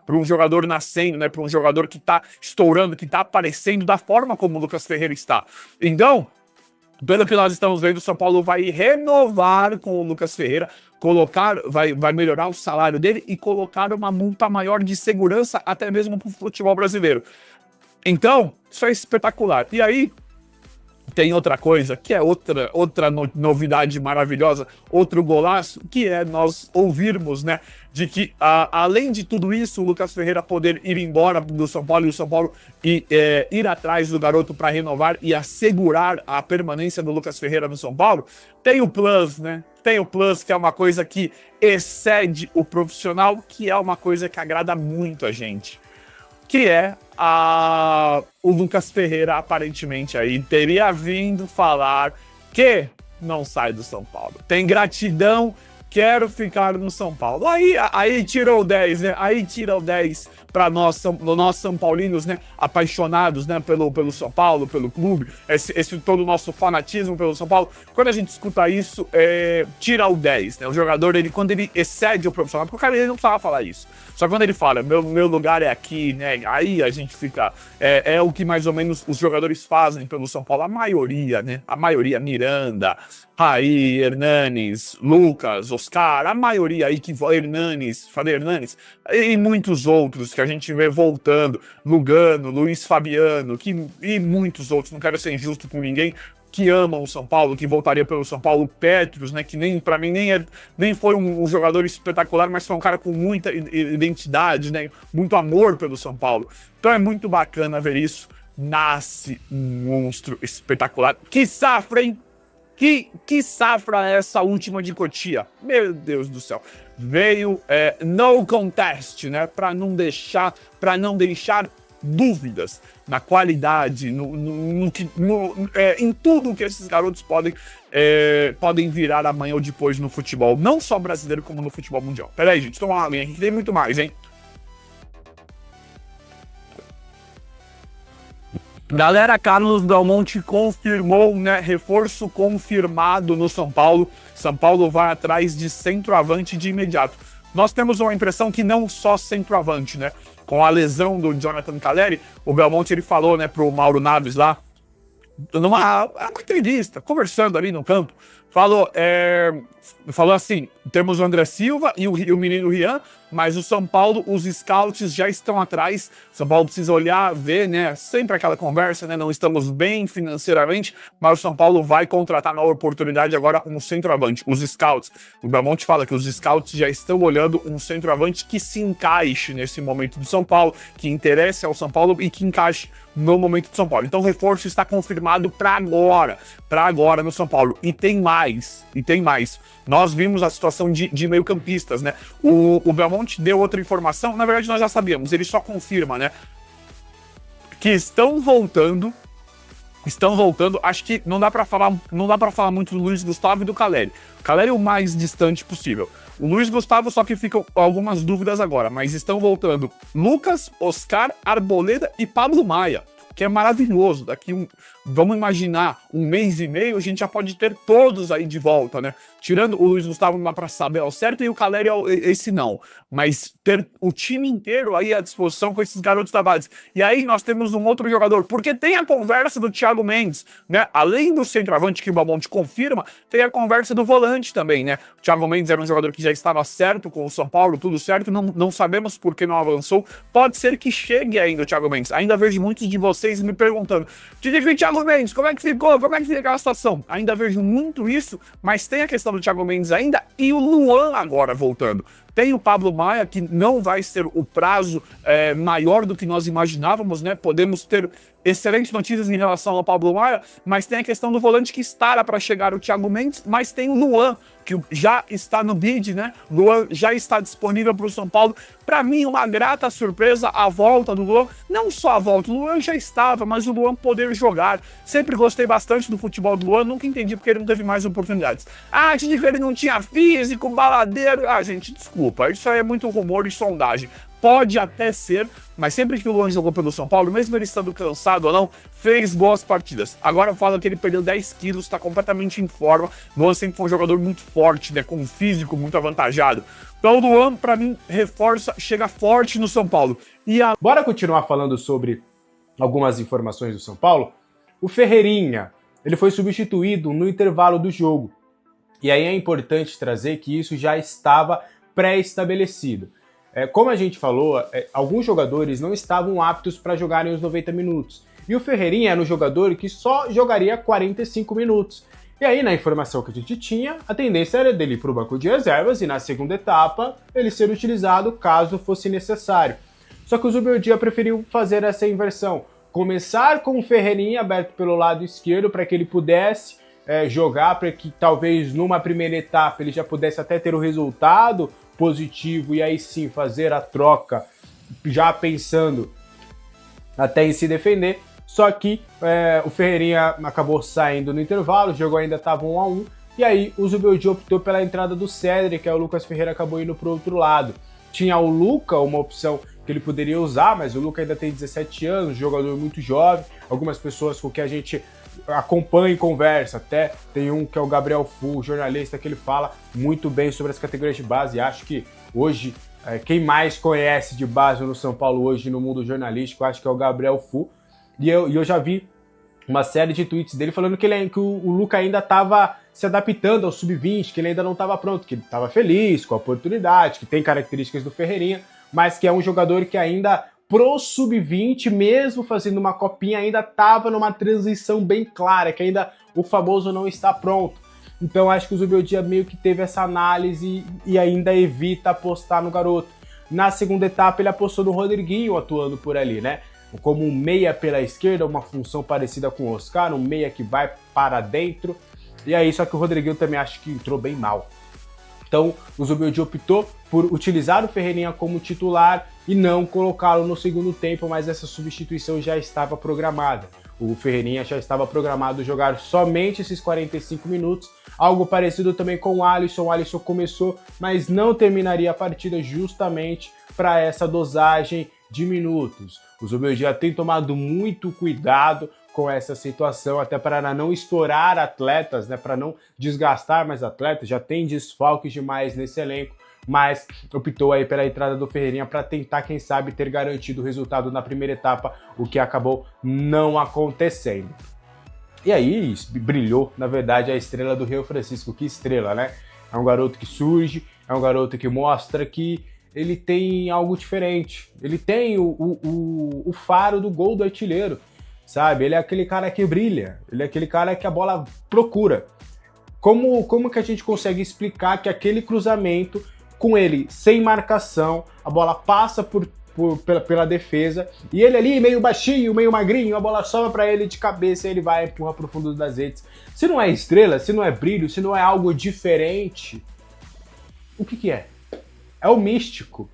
para um jogador nascendo, né? Para um jogador que tá estourando, que tá aparecendo da forma como o Lucas Ferreira está. Então, pelo que nós estamos vendo, o São Paulo vai renovar com o Lucas Ferreira, vai melhorar o salário dele e colocar uma multa maior de segurança até mesmo para o futebol brasileiro. Então, isso é espetacular. E aí, tem outra coisa, que é outra novidade maravilhosa, outro golaço, que é nós ouvirmos, né, de que, além de tudo isso, o Lucas Ferreira poder ir embora do São Paulo e o São Paulo ir atrás do garoto para renovar e assegurar a permanência do Lucas Ferreira no São Paulo, tem o plus, né? Tem o plus, que é uma coisa que excede o profissional, que é uma coisa que agrada muito a gente. Que é o Lucas Ferreira, aparentemente, aí teria vindo falar que não sai do São Paulo. Tem gratidão, quero ficar no São Paulo. Aí tirou 10, né? Aí tira o 10 para nós São Paulinos, né? Apaixonados, né? Pelo São Paulo, pelo clube, esse todo o nosso fanatismo pelo São Paulo. Quando a gente escuta isso, tira o 10, né? O jogador, quando ele excede o profissional, porque o cara ele não precisava falar isso. Só que quando ele fala, meu lugar é aqui, né? Aí a gente fica... É o que mais ou menos os jogadores fazem pelo São Paulo. A maioria, né? A maioria, Miranda, Raí, Hernanes, Lucas, Oscar, a maioria aí que Hernanes e muitos outros que a gente vê voltando, Lugano, Luiz Fabiano, e muitos outros, não quero ser injusto com ninguém, que amam o São Paulo, que voltaria pelo São Paulo, Petros, né, que pra mim nem foi um jogador espetacular, mas foi um cara com muita identidade, né, muito amor pelo São Paulo. Então é muito bacana ver isso. Nasce um monstro espetacular. Que safra, hein? Que safra é essa última de Cotia? Meu Deus do céu. Veio no contest, né, para não deixar dúvidas na qualidade, em tudo que esses garotos podem virar amanhã ou depois no futebol, não só brasileiro, como no futebol mundial. Pera aí, gente, toma uma linha aqui que tem muito mais, hein? Galera, Carlos Belmonte confirmou, né? Reforço confirmado no São Paulo. São Paulo vai atrás de centroavante de imediato. Nós temos uma impressão que não só centroavante, né? Com a lesão do Jonathan Calleri, o Belmonte ele falou, né, pro Mauro Naves lá, numa entrevista, conversando ali no campo, falou assim, temos o André Silva e o menino Rian, mas o São Paulo, os scouts já estão atrás, São Paulo precisa olhar, ver, né, sempre aquela conversa, né, não estamos bem financeiramente, mas o São Paulo vai contratar nova oportunidade agora um centroavante, os scouts. O Belmonte fala que os scouts já estão olhando um centroavante que se encaixe nesse momento do São Paulo, que interesse ao São Paulo e que encaixe no momento do São Paulo. Então o reforço está confirmado para agora no São Paulo. E tem mais. Nós vimos a situação de meio-campistas, né? O Belmonte deu outra informação, na verdade nós já sabíamos, ele só confirma, né? Que estão voltando, acho que não dá para falar muito do Luiz Gustavo e do Calleri. O Calleri é o mais distante possível. O Luiz Gustavo só que ficam algumas dúvidas agora, mas estão voltando Lucas, Oscar, Arboleda e Pablo Maia, que é maravilhoso. Vamos imaginar, um mês e meio, a gente já pode ter todos aí de volta, né? Tirando o Luiz Gustavo, não dá pra saber ao certo, e o Calleri, esse não. Mas ter o time inteiro aí à disposição com esses garotos da base. E aí nós temos um outro jogador, porque tem a conversa do Thiago Mendes, né? Além do centroavante que o Belmonte confirma, tem a conversa do volante também, né? O Thiago Mendes era um jogador que já estava certo com o São Paulo, tudo certo, não sabemos por que não avançou. Pode ser que chegue ainda o Thiago Mendes. Ainda vejo muitos de vocês me perguntando, Thiago Mendes, como é que ficou? Como é que fica a situação? Ainda vejo muito isso, mas tem a questão do Thiago Mendes ainda e o Luan agora voltando. Tem o Pablo Maia, que não vai ser o prazo maior do que nós imaginávamos, né? Podemos ter excelentes notícias em relação ao Pablo Maia, mas tem a questão do volante que estará para chegar o Thiago Mendes, mas tem o Luan, que já está no bid, né? Luan já está disponível para o São Paulo. Para mim, uma grata surpresa a volta do Luan. Não só a volta, o Luan já estava, mas o Luan poder jogar. Sempre gostei bastante do futebol do Luan, nunca entendi porque ele não teve mais oportunidades. Ah, achei que ele não tinha físico, baladeiro. Ah, gente, desculpa. desculpa. Isso aí é muito rumor e sondagem. Pode até ser, mas sempre que o Luan jogou pelo São Paulo, mesmo ele estando cansado ou não, fez boas partidas. Agora fala que ele perdeu 10 quilos, está completamente em forma. O Luan sempre foi um jogador muito forte, né, com um físico muito avantajado. Então o Luan, pra mim, reforça, chega forte no São Paulo. Bora continuar falando sobre algumas informações do São Paulo? O Ferreirinha, ele foi substituído no intervalo do jogo. E aí é importante trazer que isso já estava pré-estabelecido. Como a gente falou, alguns jogadores não estavam aptos para jogarem os 90 minutos. E o Ferreirinha era um jogador que só jogaria 45 minutos. E aí, na informação que a gente tinha, a tendência era dele ir para o banco de reservas e na segunda etapa ele ser utilizado caso fosse necessário. Só que o Zubeldia preferiu fazer essa inversão. Começar com o Ferreirinha aberto pelo lado esquerdo para que ele pudesse jogar, para que talvez numa primeira etapa ele já pudesse até ter o resultado positivo e aí sim fazer a troca, já pensando até em se defender. Só que o Ferreirinha acabou saindo no intervalo, o jogo ainda estava 1-1, e aí o Zubeldia optou pela entrada do Cedric, que o Lucas Ferreira acabou indo para o outro lado. Tinha o Luca, uma opção que ele poderia usar, mas o Luca ainda tem 17 anos, jogador muito jovem. Algumas pessoas com que a gente acompanha e conversa, até tem um que é o Gabriel Fu, jornalista, que ele fala muito bem sobre as categorias de base. E acho que hoje, quem mais conhece de base no São Paulo hoje no mundo jornalístico, acho que é o Gabriel Fu. E eu já vi uma série de tweets dele falando que o Luca ainda estava se adaptando ao sub-20, que ele ainda não estava pronto, que ele estava feliz com a oportunidade, que tem características do Ferreirinha, mas que é um jogador que ainda pro sub-20, mesmo fazendo uma copinha, ainda estava numa transição bem clara, que ainda o famoso não está pronto. Então acho que o Zubeldia meio que teve essa análise e ainda evita apostar no garoto. Na segunda etapa ele apostou no Rodriguinho atuando por ali, né? Como um meia pela esquerda, uma função parecida com o Oscar, um meia que vai para dentro. E aí, só que o Rodriguinho também acho que entrou bem mal. Então, o Zubeldia optou por utilizar o Ferreirinha como titular e não colocá-lo no segundo tempo, mas essa substituição já estava programada. O Ferreirinha já estava programado jogar somente esses 45 minutos, algo parecido também com o Alisson. O Alisson começou, mas não terminaria a partida justamente para essa dosagem de minutos. O Zubeldia tem tomado muito cuidado com essa situação, até para não estourar atletas, né, para não desgastar mais atletas. Já tem desfalques demais nesse elenco, mas optou aí pela entrada do Ferreirinha para tentar, quem sabe, ter garantido o resultado na primeira etapa, o que acabou não acontecendo. E aí brilhou, na verdade, a estrela do Rio Francisco. Que estrela, né? É um garoto que surge, é um garoto que mostra que ele tem algo diferente. Ele tem o faro do gol do artilheiro, sabe? Ele é aquele cara que brilha, ele é aquele cara que a bola procura. Como que a gente consegue explicar que aquele cruzamento, com ele sem marcação, a bola passa pela defesa, e ele ali meio baixinho, meio magrinho, a bola sobra para ele de cabeça e ele vai e empurra pro fundo das redes. Se não é estrela, se não é brilho, se não é algo diferente, o que é? É o místico,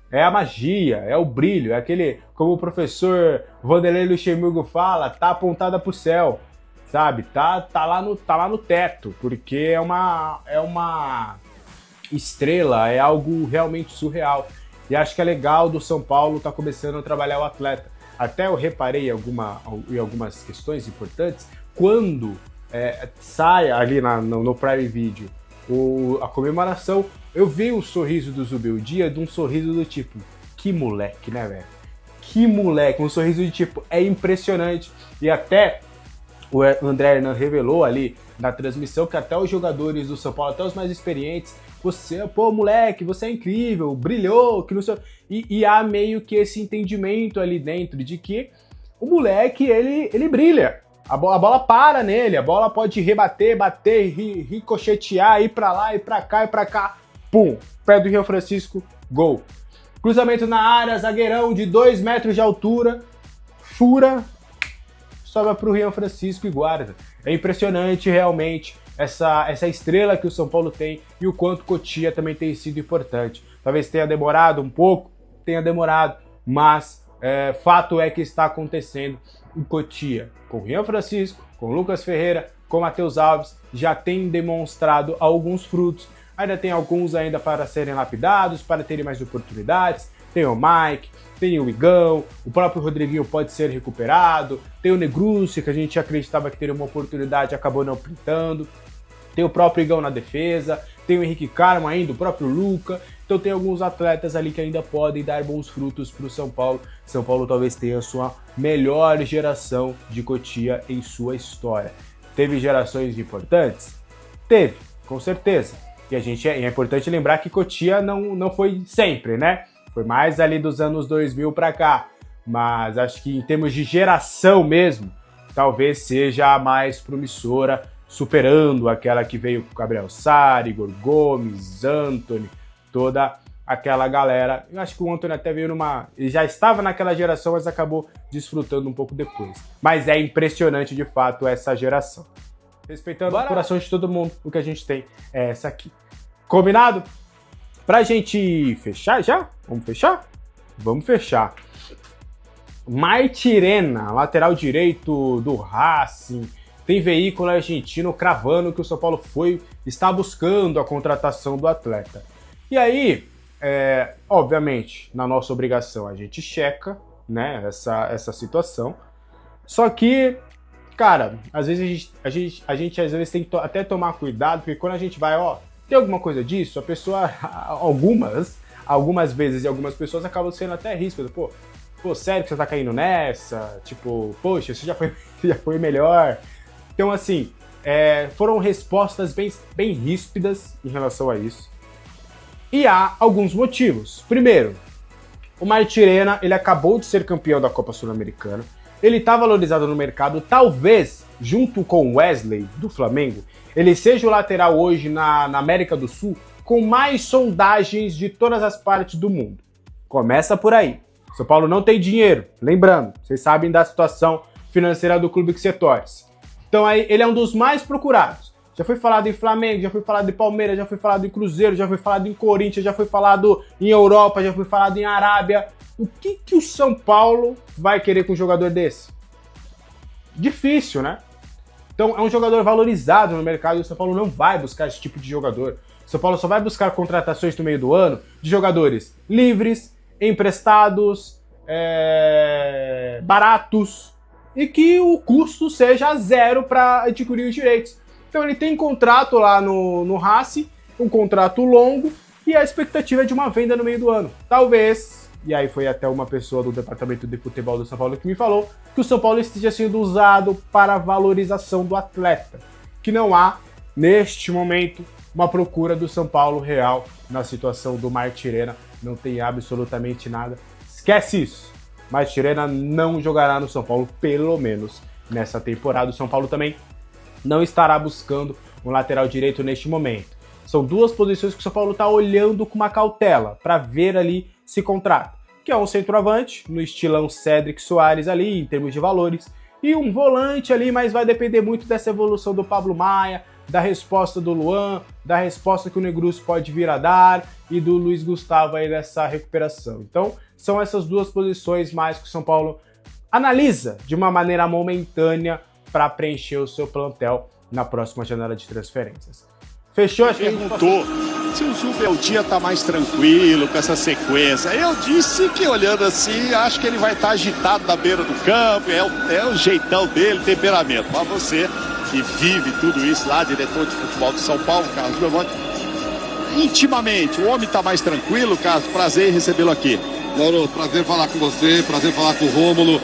é a magia, é o brilho, é aquele, como o professor Vanderlei Luxemburgo fala, tá apontada pro céu, sabe? Tá lá no teto, porque é uma estrela, é algo realmente surreal. E acho que é legal do São Paulo tá começando a trabalhar o atleta. Até eu reparei em algumas questões importantes, quando sai ali no Prime Video a comemoração, eu vi o sorriso do Zubeldia, de um sorriso do tipo, que moleque, né, velho? Que moleque, um sorriso de tipo, é impressionante. E até o André Hernan revelou ali na transmissão que até os jogadores do São Paulo, até os mais experientes, pô, moleque, você é incrível, brilhou, que não sei... E há meio que esse entendimento ali dentro de que o moleque, ele brilha. A bola para nele, a bola pode rebater, bater, ricochetear, ir pra lá, ir pra cá. Pum, pé do Rio Francisco, gol. Cruzamento na área, zagueirão de 2 metros de altura, fura, sobra pro Rio Francisco e guarda. É impressionante realmente essa estrela que o São Paulo tem e o quanto Cotia também tem sido importante. Talvez tenha demorado um pouco, mas fato é que está acontecendo. O Cotia, com o Rio Francisco, com o Lucas Ferreira, com o Matheus Alves, já tem demonstrado alguns frutos. ainda tem alguns ainda para serem lapidados, para terem mais oportunidades. Tem o Mike, tem o Igão, o próprio Rodriguinho pode ser recuperado, tem o Negrucci, que a gente acreditava que teria uma oportunidade e acabou não pintando, tem o próprio Igão na defesa, tem o Henrique Carmo ainda, o próprio Luca, então tem alguns atletas ali que ainda podem dar bons frutos para o São Paulo. São Paulo talvez tenha a sua melhor geração de Cotia em sua história. Teve gerações importantes? Teve, com certeza. E é importante lembrar que Cotia não foi sempre, né? Foi mais ali dos anos 2000 para cá. Mas acho que em termos de geração mesmo, talvez seja a mais promissora, superando aquela que veio com Gabriel Sara, Igor Gomes, Antony, toda aquela galera. Eu acho que o Antony até veio ele já estava naquela geração, mas acabou desfrutando um pouco depois. Mas é impressionante, de fato, essa geração. Respeitando o coração de todo mundo, o que a gente tem é essa aqui. Combinado? Pra gente fechar já? Vamos fechar? Vamos fechar. Martirena, lateral direito do Racing, tem veículo argentino cravando que o São Paulo está buscando a contratação do atleta. E aí, obviamente, na nossa obrigação, a gente checa, né, essa situação. Só que, cara, às vezes a gente às vezes tem que até tomar cuidado, porque quando a gente vai, tem alguma coisa disso, a pessoa, algumas vezes e algumas pessoas acabam sendo até ríspidas. Pô, sério que você tá caindo nessa? Tipo, poxa, você já foi melhor. Então, assim, foram respostas bem ríspidas em relação a isso. E há alguns motivos. Primeiro, o Martirena, ele acabou de ser campeão da Copa Sul-Americana. Ele está valorizado no mercado, talvez, junto com o Wesley, do Flamengo, ele seja o lateral hoje na América do Sul com mais sondagens de todas as partes do mundo. Começa por aí. São Paulo não tem dinheiro, lembrando, vocês sabem da situação financeira do clube que você torce. Então aí ele é um dos mais procurados. Já foi falado em Flamengo, já foi falado em Palmeiras, já foi falado em Cruzeiro, já foi falado em Corinthians, já foi falado em Europa, já foi falado em Arábia. O que o São Paulo vai querer com um jogador desse? Difícil, né? Então é um jogador valorizado no mercado e o São Paulo não vai buscar esse tipo de jogador. O São Paulo só vai buscar contratações no meio do ano de jogadores livres, emprestados, baratos e que o custo seja zero para adquirir os direitos. Então ele tem contrato lá no Racing, um contrato longo e a expectativa é de uma venda no meio do ano. Talvez, e aí foi até uma pessoa do departamento de futebol do São Paulo que me falou, que o São Paulo esteja sendo usado para a valorização do atleta, que não há, neste momento, uma procura do São Paulo real na situação do Martirena. Não tem absolutamente nada. Esquece isso. Martirena não jogará no São Paulo, pelo menos nessa temporada. O São Paulo também não estará buscando um lateral direito neste momento. São duas posições que o São Paulo está olhando com uma cautela para ver ali se contrata, que é um centroavante no estilão Cédric Soares ali, em termos de valores, e um volante ali, mas vai depender muito dessa evolução do Pablo Maia, da resposta do Luan, da resposta que o Negrucci pode vir a dar e do Luiz Gustavo aí nessa recuperação. Então, são essas duas posições mais que o São Paulo analisa de uma maneira momentânea para preencher o seu plantel na próxima janela de transferências. Fechou? Acho que perguntou se o Zubeldia tá mais tranquilo com essa sequência. Eu disse que, olhando assim, acho que ele vai estar agitado na beira do campo, é o jeitão dele, temperamento. Mas você que vive tudo isso lá, diretor de futebol de São Paulo, Carlos Belmonte, intimamente, o homem tá mais tranquilo, Carlos? Prazer em recebê-lo aqui. Mauro, prazer falar com você, prazer falar com o Rômulo.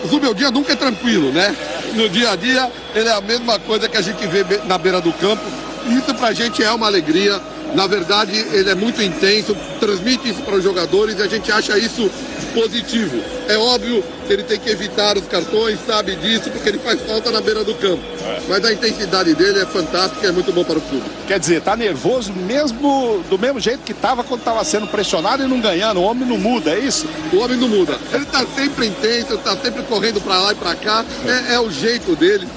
O Zubeldia nunca é tranquilo, né? No dia a dia, ele é a mesma coisa que a gente vê na beira do campo. Isso pra gente é uma alegria. Na verdade, ele é muito intenso, transmite isso para os jogadores e a gente acha isso positivo. É óbvio que ele tem que evitar os cartões, sabe disso, porque ele faz falta na beira do campo. Mas a intensidade dele é fantástica, é muito bom para o clube. Quer dizer, tá nervoso do mesmo jeito que tava quando tava sendo pressionado e não ganhando. O homem não muda, é isso? O homem não muda. Ele tá sempre intenso, tá sempre correndo para lá e para cá. É o jeito dele.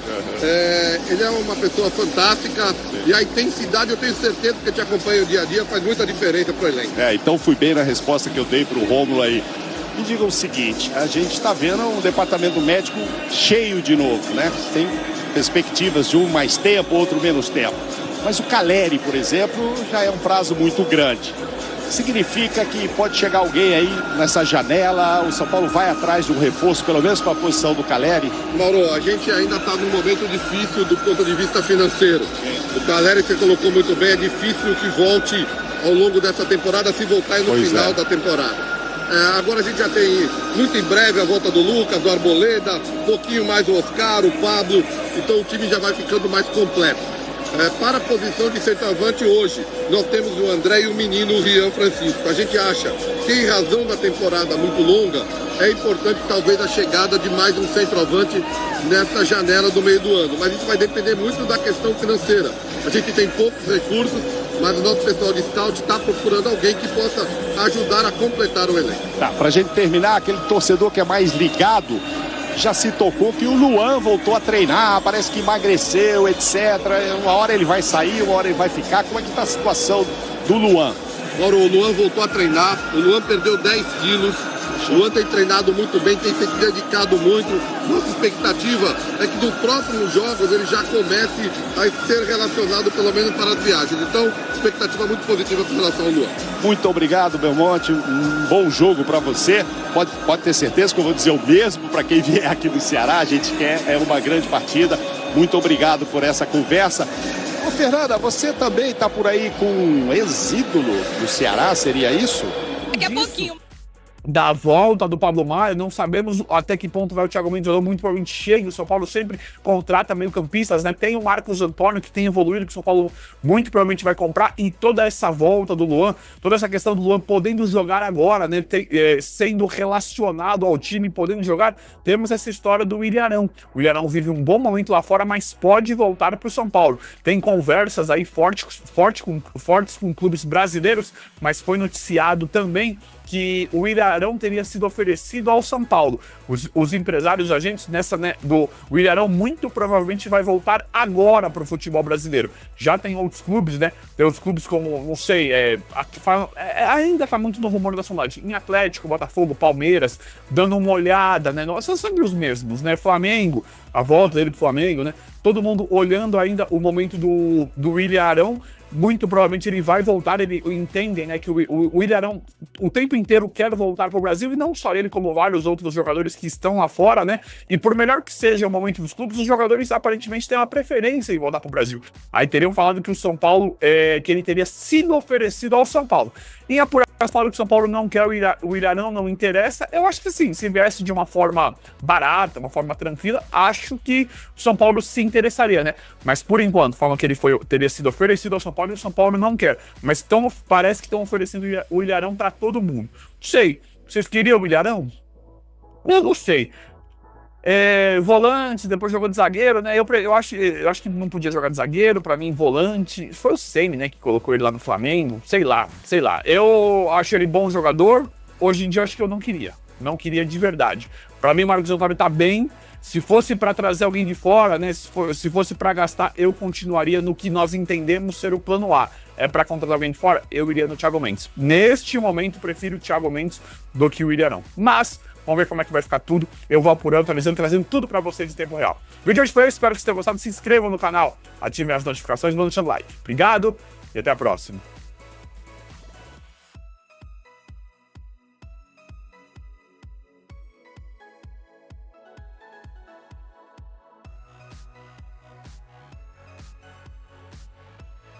Ele é uma pessoa fantástica e a intensidade, eu tenho certeza que te acompanha o dia a dia, faz muita diferença pro elenco. Então fui bem na resposta que eu dei pro Rômulo aí. Me diga o seguinte, a gente está vendo um departamento médico cheio de novo, né? Tem perspectivas de um mais tempo, outro menos tempo. Mas o Caleri, por exemplo, já é um prazo muito grande. Significa que pode chegar alguém aí nessa janela, o São Paulo vai atrás de um reforço, pelo menos para a posição do Caleri? Mauro, a gente ainda está num momento difícil do ponto de vista financeiro. O Caleri, você colocou muito bem, é difícil que volte ao longo dessa temporada, se voltar no final da temporada. Agora a gente já tem muito em breve a volta do Lucas, do Arboleda, um pouquinho mais o Oscar, o Pablo, então o time já vai ficando mais completo. Para a posição de centroavante hoje, nós temos o André e o menino o Rian Francisco. A gente acha que, em razão da temporada muito longa, é importante talvez a chegada de mais um centroavante nessa janela do meio do ano. Mas isso vai depender muito da questão financeira. A gente tem poucos recursos, mas o nosso pessoal de scout está procurando alguém que possa ajudar a completar o elenco. Tá, para a gente terminar, aquele torcedor que é mais ligado já se tocou que o Luan voltou a treinar, parece que emagreceu, etc. Uma hora ele vai sair, uma hora ele vai ficar. Como é que está a situação do Luan? Agora o Luan voltou a treinar, o Luan perdeu 10 quilos, o Luan tem treinado muito bem, tem se dedicado muito. Nossa expectativa é que nos próximos jogos ele já comece a ser relacionado pelo menos para as viagens. Então, expectativa muito positiva com relação ao Luan. Muito obrigado, Belmonte. Um bom jogo para você. Pode ter certeza que eu vou dizer o mesmo para quem vier aqui do Ceará. A gente quer uma grande partida. Muito obrigado por essa conversa. Ô, Fernanda, você também está por aí com um ex-ídolo do Ceará, seria isso? Daqui a pouquinho. Da volta do Pablo Maia, não sabemos até que ponto vai o Thiago Mendes, muito provavelmente chega. O São Paulo sempre contrata meio-campistas, né? Tem o Marcos Antônio, que tem evoluído, que o São Paulo muito provavelmente vai comprar, e toda essa volta do Luan, toda essa questão do Luan podendo jogar agora, né? Sendo relacionado ao time, podendo jogar, temos essa história do Ilharão. O Ilharão vive um bom momento lá fora, mas pode voltar para o São Paulo. Tem conversas aí fortes com clubes brasileiros, mas foi noticiado também que o Ilharão teria sido oferecido ao São Paulo. Os empresários, os agentes o Ilharão muito provavelmente vai voltar agora para o futebol brasileiro. Já tem outros clubes, né? Tem outros clubes como, não sei, ainda faz muito no rumor da sondagem. Em Atlético, Botafogo, Palmeiras, dando uma olhada, né? São sempre os mesmos, né? Flamengo, a volta dele do Flamengo, né? Todo mundo olhando ainda o momento do Ilharão. Muito provavelmente ele vai voltar, ele entende, né, que o Ilharão o tempo inteiro quer voltar para o Brasil, e não só ele, como vários outros jogadores que estão lá fora, né? E por melhor que seja o momento dos clubes, os jogadores aparentemente têm uma preferência em voltar para o Brasil. Aí teriam falado que o São Paulo, que ele teria sido oferecido ao São Paulo. Em apuração, falam que o São Paulo não quer o Ilharão, não interessa. Eu acho que sim, se viesse de uma forma barata, uma forma tranquila, acho que o São Paulo se interessaria, né? Mas por enquanto, falam que ele teria sido oferecido ao São Paulo e o São Paulo não quer. Mas parece que estão oferecendo o Ilharão para todo mundo. Não sei, vocês queriam o Ilharão? Eu não sei. Volante, depois jogou de zagueiro, né? Eu acho que não podia jogar de zagueiro, pra mim, volante. Foi o Ceni, né, que colocou ele lá no Flamengo. Sei lá. Eu acho ele bom jogador. Hoje em dia eu acho que eu não queria. Não queria de verdade. Pra mim, o Marcos Antônio tá bem. Se fosse pra trazer alguém de fora, né? Se fosse pra gastar, eu continuaria no que nós entendemos ser o plano A. É pra contratar alguém de fora, eu iria no Thiago Mendes. Neste momento, prefiro o Thiago Mendes do que o Ilharão. Mas vamos ver como é que vai ficar tudo. Eu vou apurando, atualizando, trazendo tudo pra vocês em tempo real. O vídeo de hoje foi esse, espero que vocês tenham gostado. Se inscrevam no canal, ativem as notificações e vão deixando like. Obrigado e até a próxima.